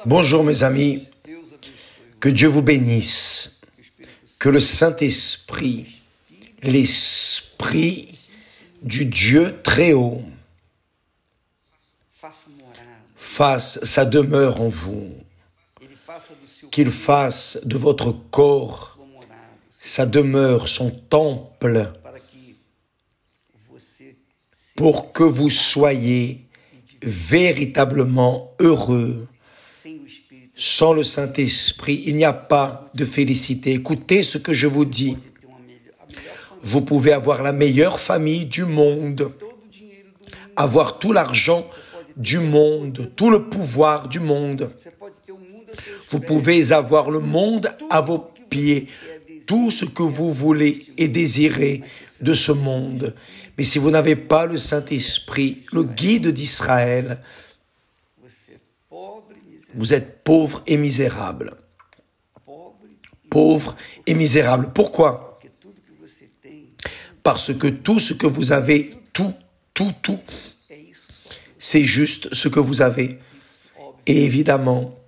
Bonjour mes amis, que Dieu vous bénisse, que le Saint-Esprit, l'Esprit du Dieu très haut, fasse sa demeure en vous, qu'il fasse de votre corps sa demeure, son temple, pour que vous soyez véritablement heureux. Sans le Saint-Esprit, il n'y a pas de félicité. Écoutez ce que je vous dis. Vous pouvez avoir la meilleure famille du monde, avoir tout l'argent du monde, tout le pouvoir du monde. Vous pouvez avoir le monde à vos pieds, tout ce que vous voulez et désirez de ce monde. Mais si vous n'avez pas le Saint-Esprit, le guide d'Israël, vous êtes pauvre et misérable. Pauvre et misérable. Pourquoi? Parce que tout ce que vous avez, tout, c'est juste ce que vous avez. Et évidemment,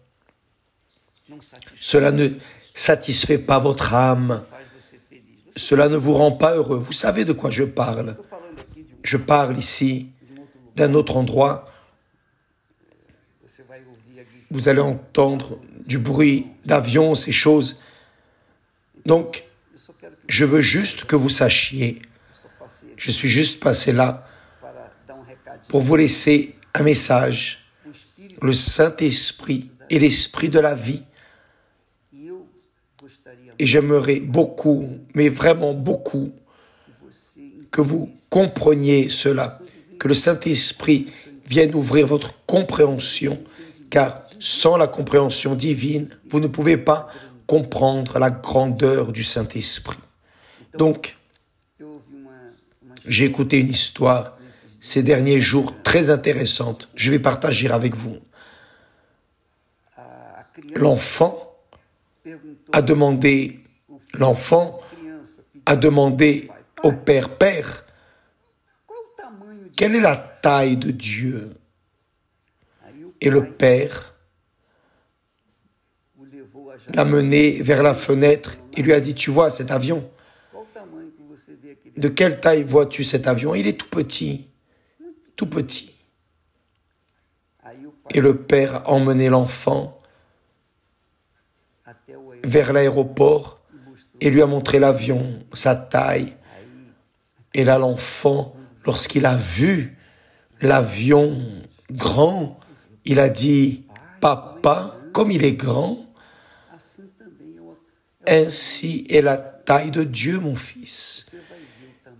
cela ne satisfait pas votre âme. Cela ne vous rend pas heureux. Vous savez de quoi je parle? Je parle ici d'un autre endroit. Vous allez entendre du bruit d'avion, ces choses. Donc, je veux juste que vous sachiez, je suis juste passé là pour vous laisser un message. Le Saint-Esprit est l'Esprit de la vie. Et j'aimerais beaucoup, mais vraiment beaucoup, que vous compreniez cela, que le Saint-Esprit vienne ouvrir votre compréhension, car sans la compréhension divine, vous ne pouvez pas comprendre la grandeur du Saint-Esprit. Donc, j'ai écouté une histoire ces derniers jours très intéressante. Je vais partager avec vous. L'enfant a demandé au Père, quelle est la taille de Dieu? Et le Père l'a mené vers la fenêtre et lui a dit, tu vois cet avion? De quelle taille vois-tu cet avion? Il est tout petit, tout petit. Et le Père a emmené l'enfant vers l'aéroport et lui a montré l'avion, sa taille. Et là, l'enfant, lorsqu'il a vu l'avion grand, il a dit, papa, comme il est grand, ainsi est la taille de Dieu, mon fils.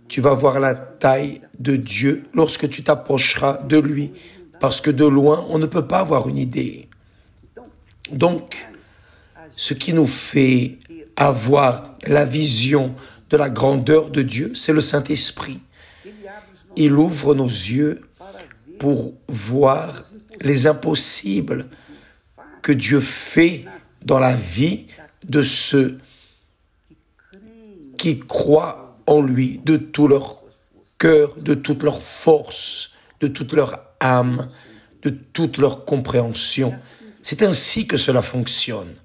Tu vas voir la taille de Dieu lorsque tu t'approcheras de lui, parce que de loin, on ne peut pas avoir une idée. Donc, ce qui nous fait avoir la vision de la grandeur de Dieu, c'est le Saint-Esprit. Il ouvre nos yeux pour voir les impossibles que Dieu fait dans la vie de ceux qui croient en lui de tout leur cœur, de toute leur force, de toute leur âme, de toute leur compréhension. C'est ainsi que cela fonctionne.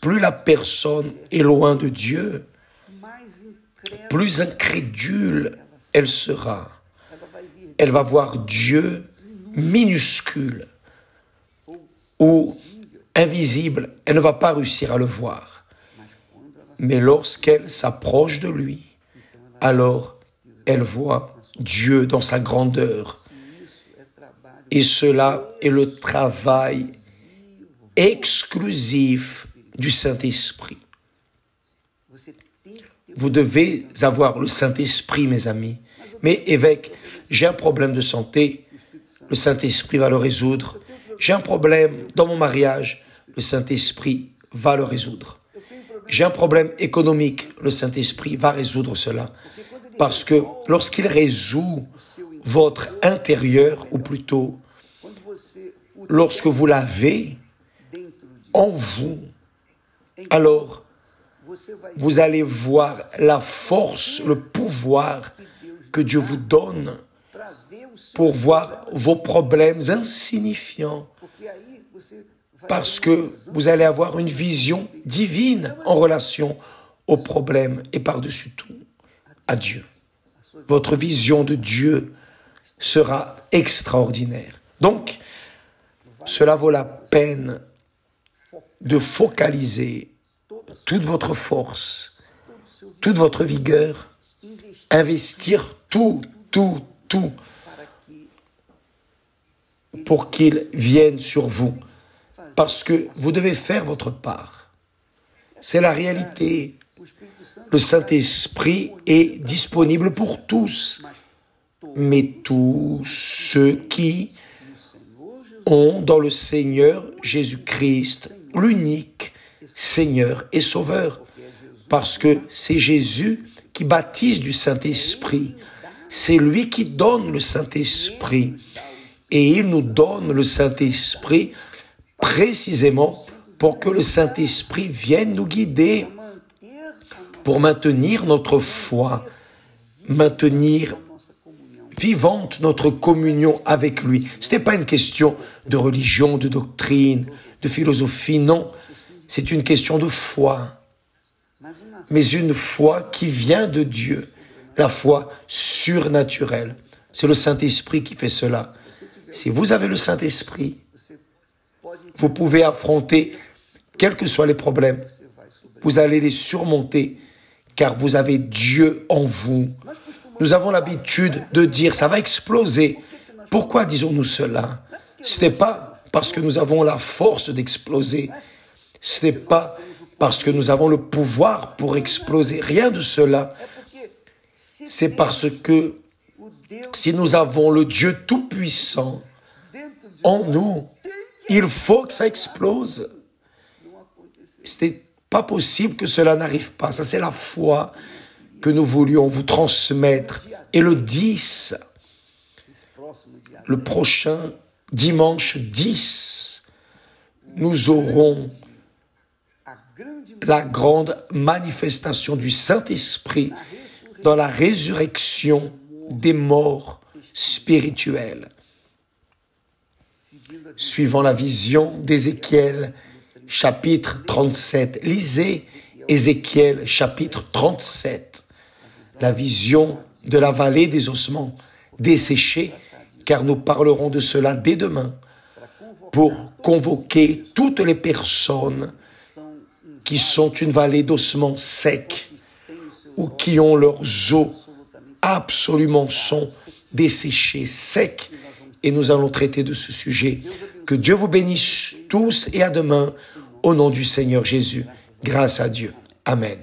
Plus la personne est loin de Dieu, plus incrédule elle sera. Elle va voir Dieu minuscule ou invisible. Elle ne va pas réussir à le voir. Mais lorsqu'elle s'approche de lui, alors elle voit Dieu dans sa grandeur. Et cela est le travail exclusif du Saint-Esprit. Vous devez avoir le Saint-Esprit, mes amis. Mais évêque, j'ai un problème de santé, le Saint-Esprit va le résoudre. J'ai un problème dans mon mariage, le Saint-Esprit va le résoudre. J'ai un problème économique, le Saint-Esprit va résoudre cela. Parce que lorsqu'il résout votre intérieur, ou plutôt, lorsque vous l'avez en vous, alors vous allez voir la force, le pouvoir que Dieu vous donne pour voir vos problèmes insignifiants, parce que vous allez avoir une vision divine en relation aux problèmes et par-dessus tout à Dieu. Votre vision de Dieu sera extraordinaire. Donc, cela vaut la peine de focaliser toute votre force, toute votre vigueur, investir tout pour qu'il vienne sur vous. Parce que vous devez faire votre part. C'est la réalité. Le Saint-Esprit est disponible pour tous. Mais tous ceux qui ont dans le Seigneur Jésus-Christ l'unique Seigneur et Sauveur. Parce que c'est Jésus qui baptise du Saint-Esprit. C'est lui qui donne le Saint-Esprit. Et il nous donne le Saint-Esprit précisément pour que le Saint-Esprit vienne nous guider, pour maintenir notre foi, maintenir vivante notre communion avec lui. Ce n'est pas une question de religion, de doctrine, de philosophie, non. C'est une question de foi, mais une foi qui vient de Dieu, la foi surnaturelle. C'est le Saint-Esprit qui fait cela. Si vous avez le Saint-Esprit, vous pouvez affronter quels que soient les problèmes. Vous allez les surmonter, car vous avez Dieu en vous. Nous avons l'habitude de dire « ça va exploser ». Pourquoi disons-nous cela? Ce n'est pas parce que nous avons la force d'exploser. Ce n'est pas parce que nous avons le pouvoir pour exploser. Rien de cela. C'est parce que si nous avons le Dieu Tout-Puissant en nous, il faut que ça explose. Ce n'est pas possible que cela n'arrive pas. Ça, c'est la foi que nous voulions vous transmettre. Et le 10, le prochain dimanche 10, nous aurons la grande manifestation du Saint-Esprit dans la résurrection des morts spirituels. Suivant la vision d'Ézéchiel, chapitre 37. Lisez Ézéchiel, chapitre 37. La vision de la vallée des ossements desséchés, car nous parlerons de cela dès demain, pour convoquer toutes les personnes qui sont une vallée d'ossements secs ou qui ont leurs os absolument sont desséchés, secs. Et nous allons traiter de ce sujet. Que Dieu vous bénisse tous et à demain au nom du Seigneur Jésus. Grâce à Dieu. Amen.